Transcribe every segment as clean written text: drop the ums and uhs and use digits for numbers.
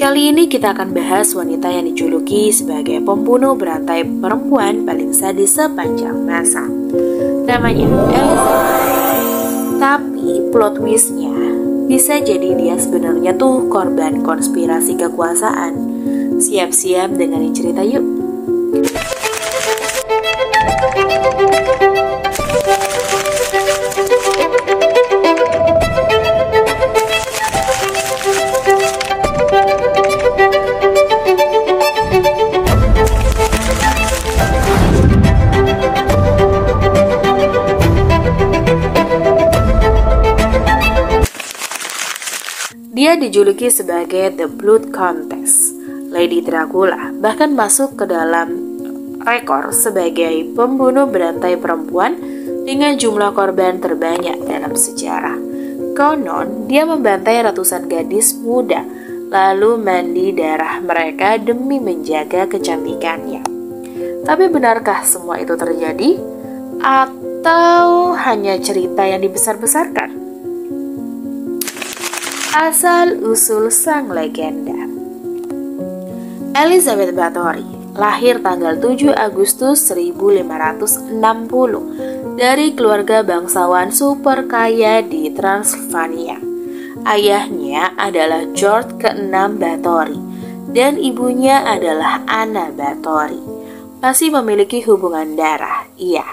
Kali ini kita akan bahas wanita yang dijuluki sebagai pembunuh berantai perempuan paling sadis sepanjang masa. Namanya Elizabeth. Tapi plot twistnya bisa jadi dia sebenarnya tuh korban konspirasi kekuasaan. Siap-siap dengerin cerita yuk. Dia dijuluki sebagai The Blood Countess, Lady Dracula, bahkan masuk ke dalam rekor sebagai pembunuh berantai perempuan dengan jumlah korban terbanyak dalam sejarah. Konon, dia membantai ratusan gadis muda, lalu mandi darah mereka demi menjaga kecantikannya. Tapi benarkah semua itu terjadi? Atau hanya cerita yang dibesar-besarkan? Asal-usul sang legenda. Elizabeth Bathory lahir tanggal 7 Agustus 1560 dari keluarga bangsawan super kaya di Transylvania. Ayahnya adalah George ke-6 Bathory dan ibunya adalah Anna Bathory. Masih memiliki hubungan darah, iya.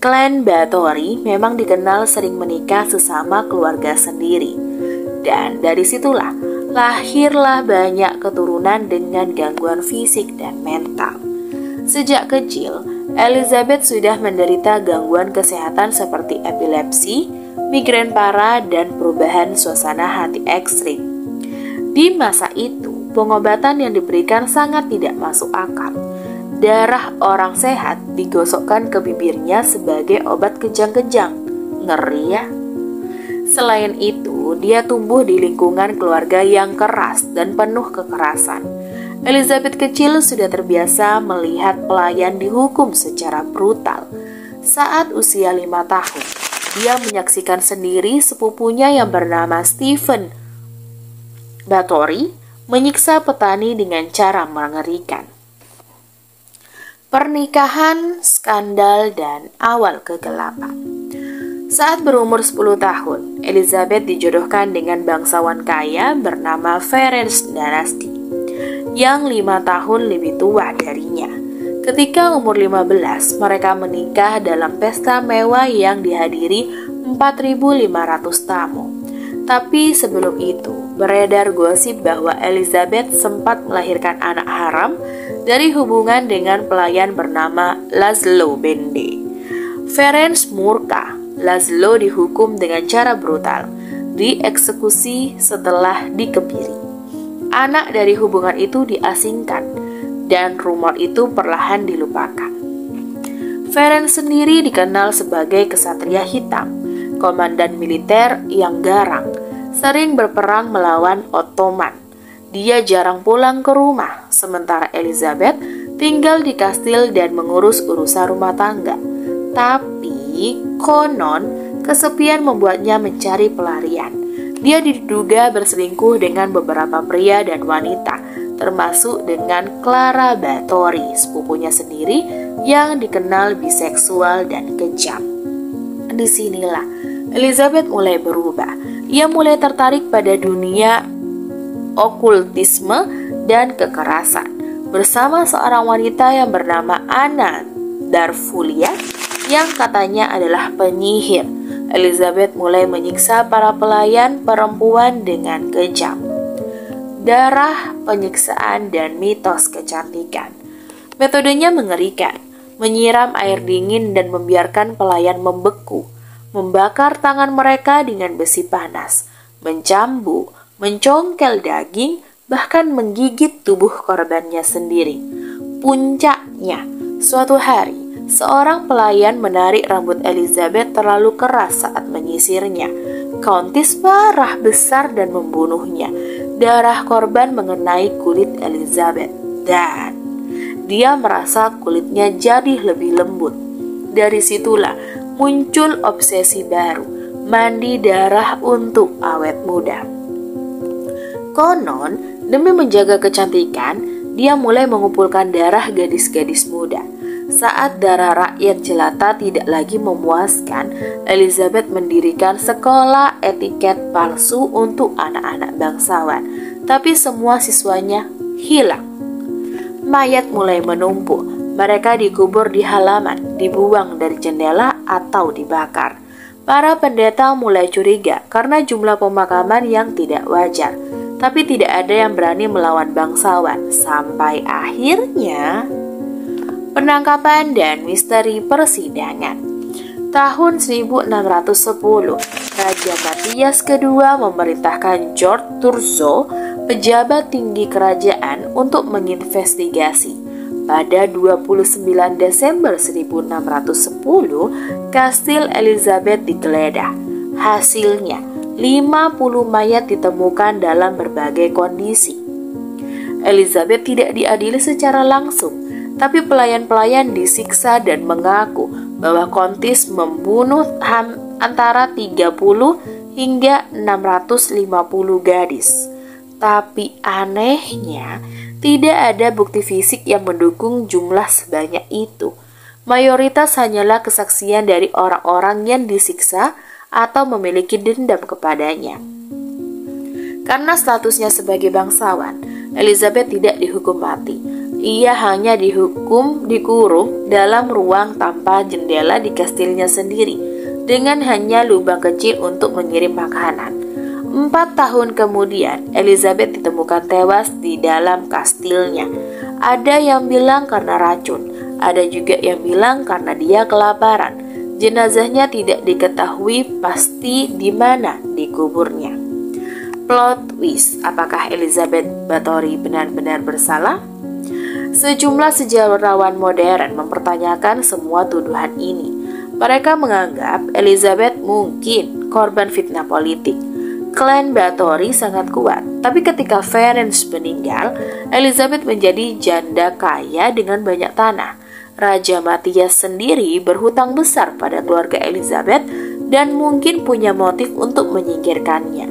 Klan Bathory memang dikenal sering menikah sesama keluarga sendiri. Dan dari situlah lahirlah banyak keturunan dengan gangguan fisik dan mental. Sejak kecil, Elizabeth sudah menderita gangguan kesehatan seperti epilepsi, migrain parah, dan perubahan suasana hati ekstrim. Di masa itu, pengobatan yang diberikan sangat tidak masuk akal. Darah orang sehat digosokkan ke bibirnya sebagai obat kejang-kejang. Ngeri ya. Selain itu, dia tumbuh di lingkungan keluarga yang keras dan penuh kekerasan. Elizabeth kecil sudah terbiasa melihat pelayan dihukum secara brutal. Saat usia 5 tahun, dia menyaksikan sendiri sepupunya yang bernama Stephen Bathory menyiksa petani dengan cara mengerikan. Pernikahan, skandal, dan awal kegelapan. Saat berumur 10 tahun, Elizabeth dijodohkan dengan bangsawan kaya bernama Ferenc Danasti, yang 5 tahun lebih tua darinya. Ketika umur 15, mereka menikah dalam pesta mewah yang dihadiri 4.500 tamu. Tapi sebelum itu, beredar gosip bahwa Elizabeth sempat melahirkan anak haram dari hubungan dengan pelayan bernama Laszlo Bende. Ferenc murka. Laszlo dihukum dengan cara brutal, dieksekusi setelah dikebiri. Anak dari hubungan itu diasingkan, dan rumor itu perlahan dilupakan. Ferenc sendiri dikenal sebagai kesatria hitam, komandan militer yang garang, sering berperang melawan Ottoman. Dia jarang pulang ke rumah, sementara Elizabeth tinggal di kastil dan mengurus urusan rumah tangga. Tapi konon, kesepian membuatnya mencari pelarian. Dia diduga berselingkuh dengan beberapa pria dan wanita, termasuk dengan Clara Bathory, sepupunya sendiri yang dikenal biseksual dan kejam. Disinilah Elizabeth mulai berubah. Ia mulai tertarik pada dunia okultisme dan kekerasan. Bersama seorang wanita yang bernama Anna Darvulia, yang katanya adalah penyihir, Elizabeth mulai menyiksa para pelayan perempuan dengan kejam. Darah, penyiksaan, dan mitos kecantikan. Metodenya mengerikan, menyiram air dingin dan membiarkan pelayan membeku, membakar tangan mereka dengan besi panas, mencambuk, mencongkel daging, bahkan menggigit tubuh korbannya sendiri. Puncaknya, suatu hari, seorang pelayan menarik rambut Elizabeth terlalu keras saat menyisirnya. Countess marah besar dan membunuhnya. Darah korban mengenai kulit Elizabeth dan dia merasa kulitnya jadi lebih lembut. Dari situlah muncul obsesi baru, mandi darah untuk awet muda. Konon, demi menjaga kecantikan, dia mulai mengumpulkan darah gadis-gadis muda. Saat darah rakyat jelata tidak lagi memuaskan, Elizabeth mendirikan sekolah etiket palsu untuk anak-anak bangsawan. Tapi semua siswanya hilang. Mayat mulai menumpuk. Mereka dikubur di halaman, dibuang dari jendela atau dibakar. Para pendeta mulai curiga karena jumlah pemakaman yang tidak wajar. Tapi tidak ada yang berani melawan bangsawan. Sampai akhirnya penangkapan dan misteri persidangan. Tahun 1610, Raja Matthias II memerintahkan George Thurzo, pejabat tinggi kerajaan, untuk menginvestigasi. Pada 29 Desember 1610, Kastil Elizabeth digeledah. Hasilnya, 50 mayat ditemukan dalam berbagai kondisi. Elizabeth tidak diadili secara langsung, tapi pelayan-pelayan disiksa dan mengaku bahwa kontis membunuh antara 30 hingga 650 gadis. Tapi anehnya, tidak ada bukti fisik yang mendukung jumlah sebanyak itu. Mayoritas hanyalah kesaksian dari orang-orang yang disiksa atau memiliki dendam kepadanya. Karena statusnya sebagai bangsawan, Elizabeth tidak dihukum mati. Ia hanya dikurung dalam ruang tanpa jendela di kastilnya sendiri, dengan hanya lubang kecil untuk mengirim makanan. 4 tahun kemudian, Elizabeth ditemukan tewas di dalam kastilnya. Ada yang bilang karena racun, ada juga yang bilang karena dia kelaparan. Jenazahnya tidak diketahui pasti di mana dikuburnya. Plot twist, apakah Elizabeth Bathory benar-benar bersalah? Sejumlah sejarawan modern mempertanyakan semua tuduhan ini. Mereka menganggap Elizabeth mungkin korban fitnah politik. Klan Bathory sangat kuat, tapi ketika Ferenc meninggal, Elizabeth menjadi janda kaya dengan banyak tanah. Raja Matthias sendiri berhutang besar pada keluarga Elizabeth dan mungkin punya motif untuk menyingkirkannya.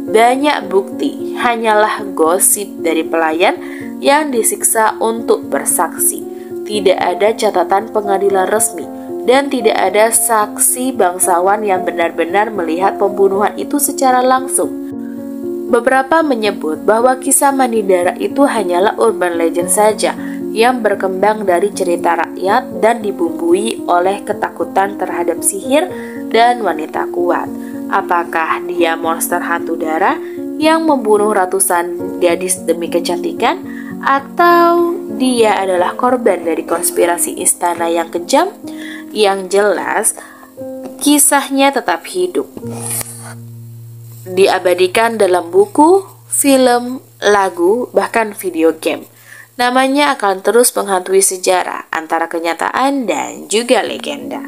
Banyak bukti hanyalah gosip dari pelayan yang disiksa untuk bersaksi. Tidak ada catatan pengadilan resmi dan tidak ada saksi bangsawan yang benar-benar melihat pembunuhan itu secara langsung. Beberapa menyebut bahwa kisah Manidara itu hanyalah urban legend saja yang berkembang dari cerita rakyat dan dibumbui oleh ketakutan terhadap sihir dan wanita kuat. Apakah dia monster hantu darah yang membunuh ratusan gadis demi kecantikan, atau dia adalah korban dari konspirasi istana yang kejam? Yang jelas, kisahnya tetap hidup, diabadikan dalam buku, film, lagu, bahkan video game. Namanya akan terus menghantui sejarah antara kenyataan dan juga legenda.